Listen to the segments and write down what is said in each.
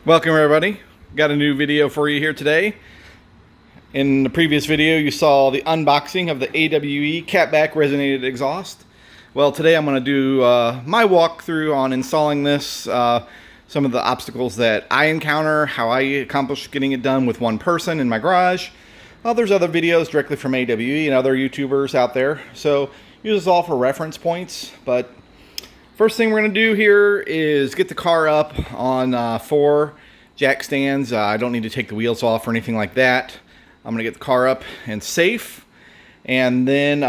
Welcome everybody. Got a new video for you here today. In the previous video you saw the unboxing of the AWE Catback Resonated Exhaust. Well, today I'm going to do my walkthrough on installing this, some of the obstacles that I encounter, how I accomplish getting it done with one person in my garage. Well, there's other videos directly from AWE and other YouTubers out there, so use this all for reference points. But first thing we're going to do here is get the car up on 4 jack stands. I don't need to take the wheels off or anything like that. I'm going to get the car up and safe. And then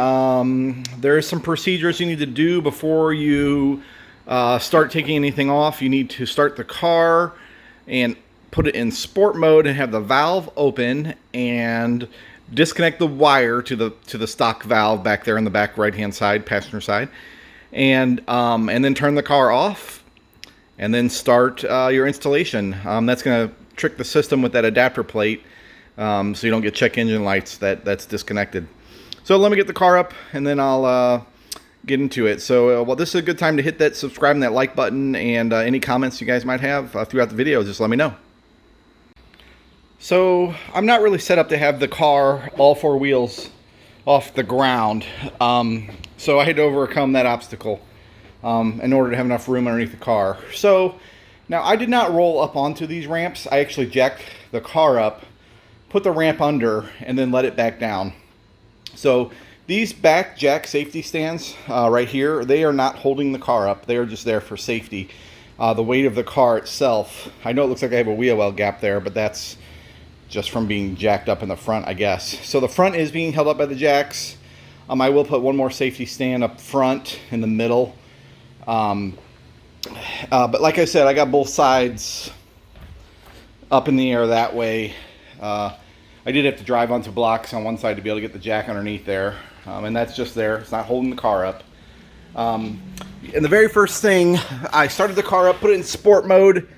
there's some procedures you need to do before you start taking anything off. You need to start the car and put it in sport mode and have the valve open and disconnect the wire to the stock valve back there on the back right hand side, passenger side. And then turn the car off and then start your installation. That's going to trick the system with that adapter plate so you don't get check engine lights that's disconnected. So let me get the car up and then I'll get into it. So well, this is a good time to hit that subscribe and that like button, and any comments you guys might have throughout the video, just let me know. So I'm not really set up to have the car all 4 wheels off the ground. So I had to overcome that obstacle in order to have enough room underneath the car. So now I did not roll up onto these ramps. I actually jacked the car up, put the ramp under, and then let it back down. So these back jack safety stands right here, they are not holding the car up. They are just there for safety. The weight of the car itself, I know it looks like I have a wheel well gap there, but that's just from being jacked up in the front, I guess. So the front is being held up by the jacks. I will put one more safety stand up front in the middle. But like I said, I got both sides up in the air that way. I did have to drive onto blocks on one side to be able to get the jack underneath there. And that's just there. It's not holding the car up. And the very first thing, I started the car up, put it in sport mode,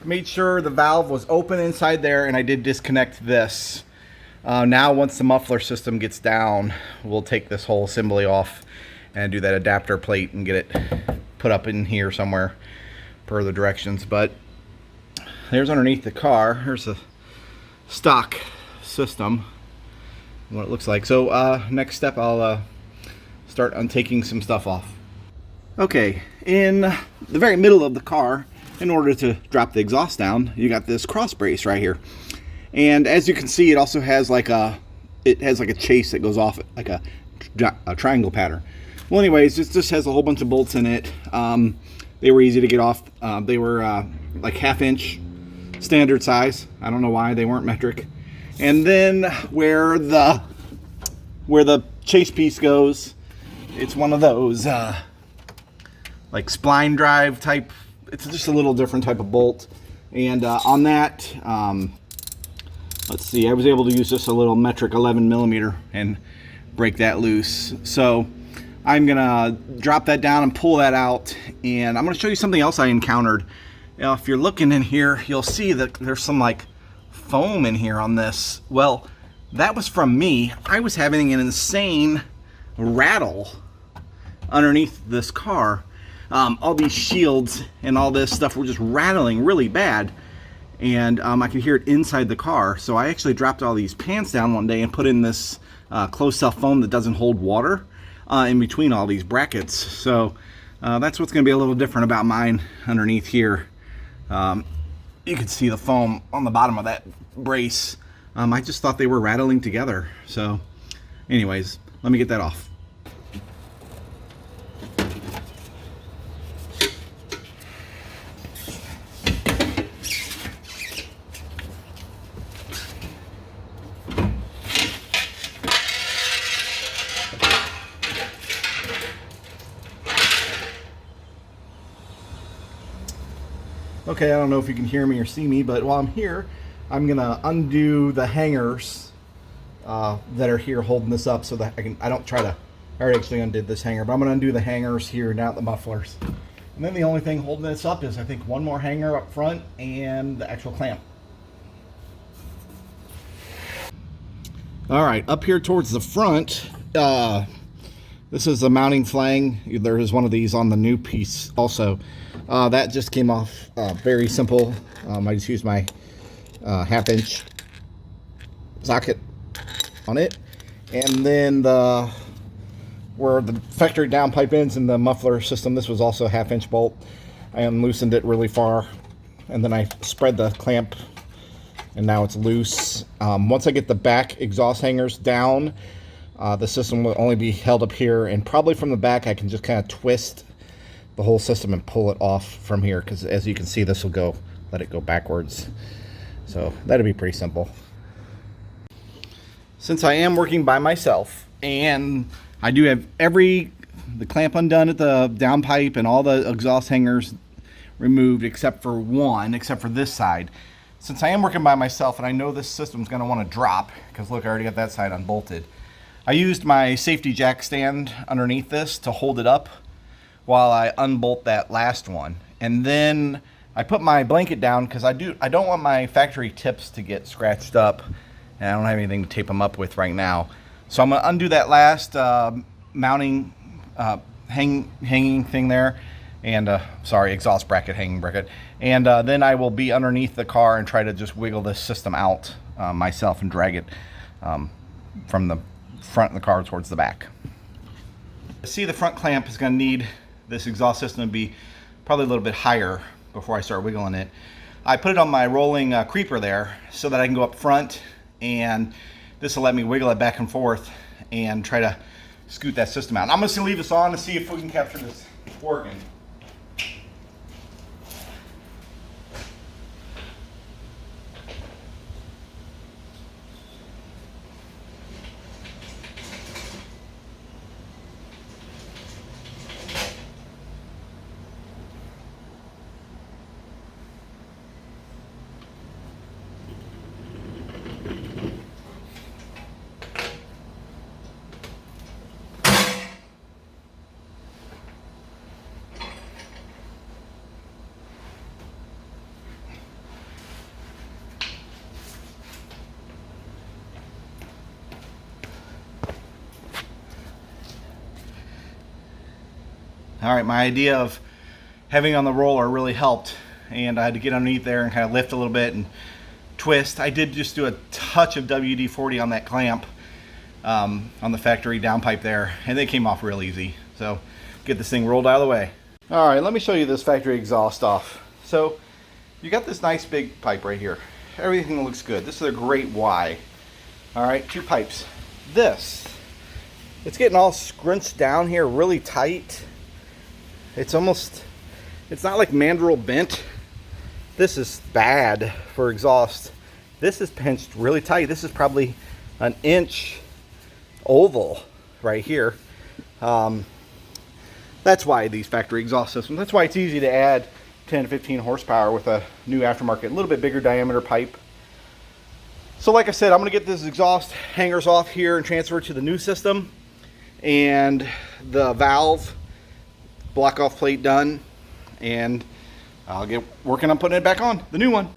made sure the valve was open inside there, and I did disconnect this. Now once the muffler system gets down, we'll take this whole assembly off and do that adapter plate and get it put up in here somewhere per the directions. But there's underneath the car, here's the stock system, what it looks like. So next step, I'll start untaking some stuff off. Okay, in the very middle of the car, in order to drop the exhaust down, you got this cross brace right here. And as you can see, it also has like a chase that goes off it, like a triangle pattern. Well, anyways, this just has a whole bunch of bolts in it. They were easy to get off. They were like 1/2 inch standard size. I don't know why they weren't metric. And then where the chase piece goes, it's one of those like spline drive type. It's just a little different type of bolt. And on that, let's see, I was able to use just a little metric 11mm and break that loose. So I'm gonna drop that down and pull that out, and I'm gonna show you something else I encountered. Now, if you're looking in here, you'll see that there's some like foam in here on this. Well, that was from me. I was having an insane rattle underneath this car. All these shields and all this stuff were just rattling really bad, and I could hear it inside the car. So I actually dropped all these pants down one day and put in this closed cell foam that doesn't hold water in between all these brackets. So that's what's going to be a little different about mine underneath here. You can see the foam on the bottom of that brace. I just thought they were rattling together. So anyways, let me get that off. Okay, I don't know if you can hear me or see me, but while I'm here, I'm gonna undo the hangers that are here holding this up so that I already actually undid this hanger, but I'm gonna undo the hangers here, not the mufflers. And then the only thing holding this up is I think one more hanger up front and the actual clamp. All right, up here towards the front, this is the mounting flange. There is one of these on the new piece also. That just came off very simple. I just used my half-inch socket on it, and then where the factory downpipe ends in the muffler system, this was also a half-inch bolt. I unloosened it really far, and then I spread the clamp, and now it's loose. Once I get the back exhaust hangers down, the system will only be held up here, and probably from the back I can just kind of twist the whole system and pull it off from here, because as you can see, this will let it go backwards. So that'd be pretty simple. Since I am working by myself and I do have the clamp undone at the downpipe and all the exhaust hangers removed except for this side. Since I am working by myself and I know this system's going to want to drop, because look, I already got that side unbolted, I used my safety jack stand underneath this to hold it up while I unbolt that last one. And then I put my blanket down because I don't want my factory tips to get scratched up, and I don't have anything to tape them up with right now. So I'm going to undo that last mounting hanging thing there, and exhaust bracket, hanging bracket, and then I will be underneath the car and try to just wiggle this system out myself and drag it from the front of the car towards the back. See, the front clamp is going to need this exhaust system to be probably a little bit higher before I start wiggling it. I put it on my rolling creeper there so that I can go up front, and this will let me wiggle it back and forth and try to scoot that system out. I'm just going to leave this on to see if we can capture this working. All right, my idea of having on the roller really helped, and I had to get underneath there and kind of lift a little bit and twist. I did just do a touch of WD-40 on that clamp on the factory downpipe there, and they came off real easy. So get this thing rolled out of the way. All right, let me show you this factory exhaust off. So you got this nice big pipe right here. Everything looks good. This is a great Y. All right, 2 pipes. It's getting all scrunched down here really tight. It's not like mandrel bent. This is bad for exhaust. This is pinched really tight. This is probably an inch oval right here. That's why these factory exhaust systems, that's why it's easy to add 10 to 15 horsepower with a new aftermarket, a little bit bigger diameter pipe. So like I said, I'm gonna get this exhaust hangers off here and transfer it to the new system, and the valve block off plate done, and I'll get working on putting it back on, the new one.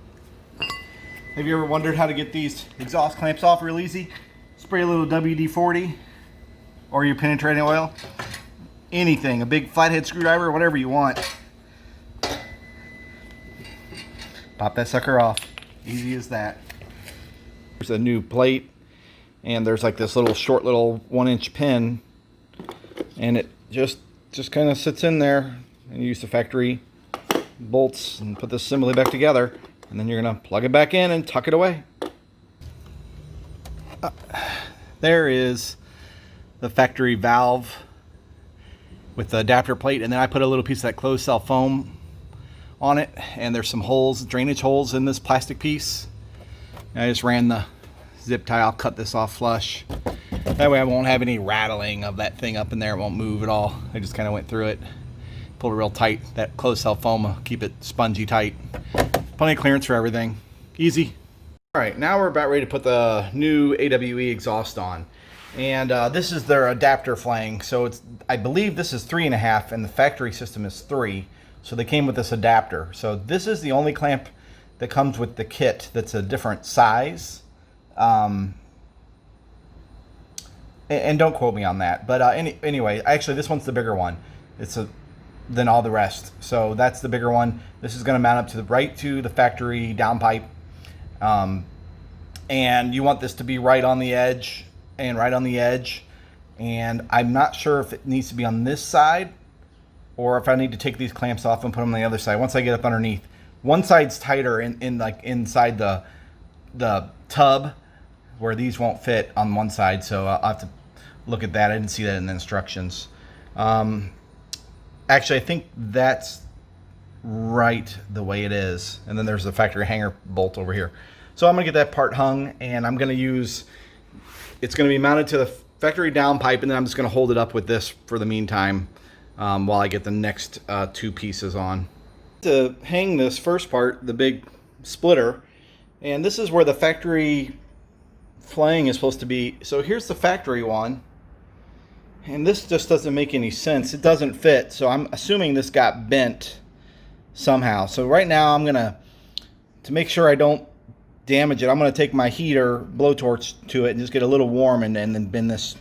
Have you ever wondered how to get these exhaust clamps off real easy? Spray a little WD-40 or your penetrating oil, anything, a big flathead screwdriver, whatever you want. Pop that sucker off, easy as that. There's a new plate, and there's like this little short little 1-inch pin, and it just kind of sits in there, and you use the factory bolts and put this assembly back together, and then you're gonna plug it back in and tuck it away. There is the factory valve with the adapter plate, and then I put a little piece of that closed cell foam on it, and there's some holes, drainage holes in this plastic piece. And I just ran the zip tie. I'll cut this off flush. That way I won't have any rattling of that thing up in there. It won't move at all. I just kind of went through it, pulled it real tight. That closed cell foam will keep it spongy tight. Plenty of clearance for everything. Easy. All right, now we're about ready to put the new AWE exhaust on. And this is their adapter flange. So I believe this is 3.5 and the factory system is 3. So they came with this adapter. So this is the only clamp that comes with the kit that's a different size. And don't quote me on that, but anyway, actually this one's the bigger one. It's than all the rest. So that's the bigger one. This is going to mount up to the factory downpipe. And you want this to be right on the edge and right on the edge. And I'm not sure if it needs to be on this side or if I need to take these clamps off and put them on the other side. Once I get up underneath, one side's tighter in like inside the tub where these won't fit on one side. So I'll have to look at that. I didn't see that in the instructions. Actually, I think that's right the way it is. And then there's the factory hanger bolt over here. So I'm gonna get that part hung, and I'm gonna use, it's gonna be mounted to the factory downpipe, and then I'm just gonna hold it up with this for the meantime while I get the next two pieces on. To hang this first part, the big splitter, and this is where the factory flange is supposed to be. So here's the factory one, and this just doesn't make any sense. It doesn't fit, so I'm assuming this got bent somehow. So right now I'm gonna, to make sure I don't damage it, I'm going to take my heater, blowtorch to it, and just get a little warm, and then bend this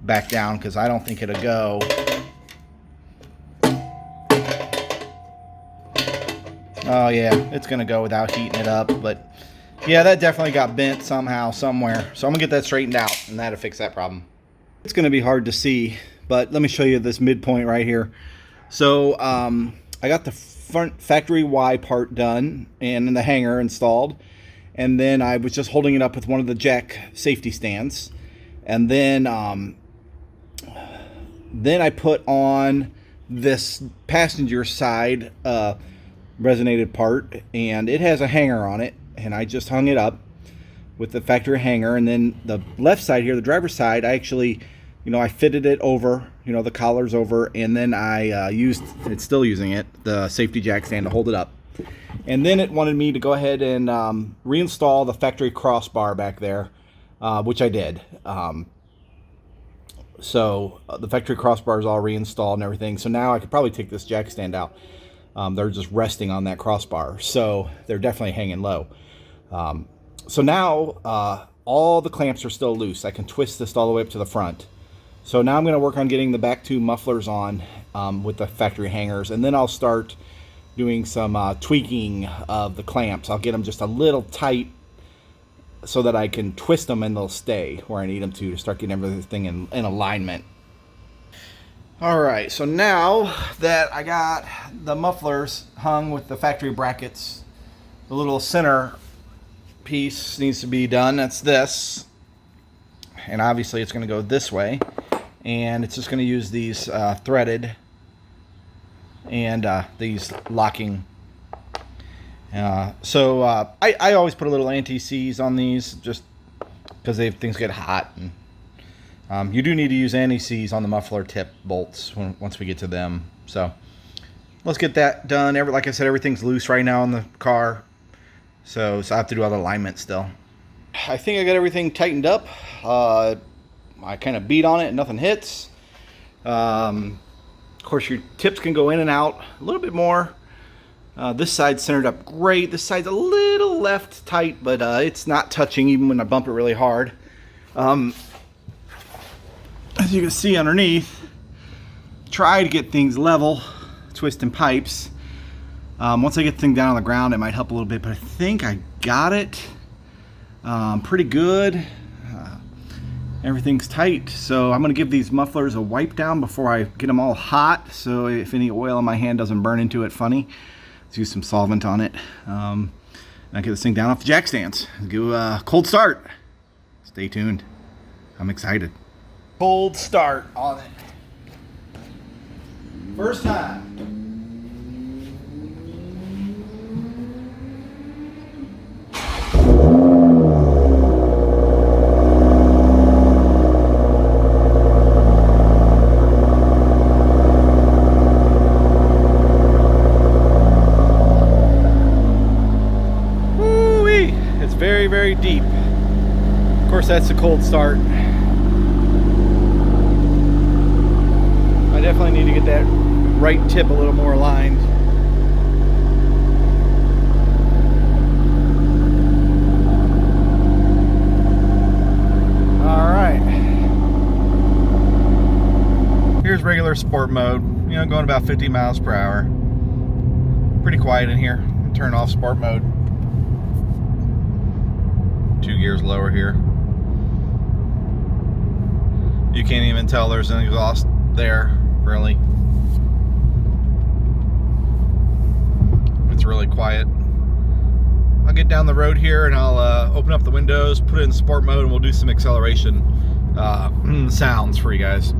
back down, because I don't think it'll go. Oh yeah, it's going to go without heating it up, but yeah, that definitely got bent somehow, somewhere. So I'm going to get that straightened out, and that'll fix that problem. It's going to be hard to see, but let me show you this midpoint right here. So I got the front factory Y part done and the hanger installed. And then I was just holding it up with one of the jack safety stands. And then I put on this passenger side resonated part, and it has a hanger on it. And I just hung it up with the factory hanger. And then the left side here, the driver's side, I actually, I fitted it over, the collar's over. And then I used, it's still using it, the safety jack stand to hold it up. And then it wanted me to go ahead and reinstall the factory crossbar back there, which I did. So the factory crossbar is all reinstalled and everything. So now I could probably take this jack stand out. They're just resting on that crossbar, so they're definitely hanging low. So now all the clamps are still loose. I can twist this all the way up to the front. So now I'm going to work on getting the back two mufflers on with the factory hangers, and then I'll start doing some tweaking of the clamps. I'll get them just a little tight so that I can twist them and they'll stay where I need them to start getting everything in alignment. Alright, so now that I got the mufflers hung with the factory brackets, the little center piece needs to be done. That's this. And obviously it's going to go this way. And it's just going to use these threaded and these locking. I always put a little anti-seize on these just because things get hot. And you do need to use anti-seize on the muffler tip bolts once we get to them. So let's get that done. Like I said, everything's loose right now in the car. So I have to do all the alignment still. I think I got everything tightened up. I kind of beat on it and nothing hits. Of course, your tips can go in and out a little bit more. This side's centered up great. This side's a little left tight, but it's not touching even when I bump it really hard. As you can see underneath, try to get things level, twisting pipes. Once I get the thing down on the ground, it might help a little bit, but I think I got it pretty good. Everything's tight, so I'm going to give these mufflers a wipe down before I get them all hot, so if any oil on my hand doesn't burn into it funny. Let's use some solvent on it. And I get this thing down off the jack stands. Do a cold start. Stay tuned. I'm excited. Cold start on it. First time. Very, very deep. Of course, that's a cold start. I definitely need to get that right tip a little more aligned. All right. Here's regular sport mode. you know, going about 50 miles per hour. Pretty quiet in here. Turn off sport mode. 2 gears lower here. You can't even tell there's an exhaust there, really. It's really quiet. I'll get down the road here and I'll open up the windows, put it in sport mode, and we'll do some acceleration sounds for you guys.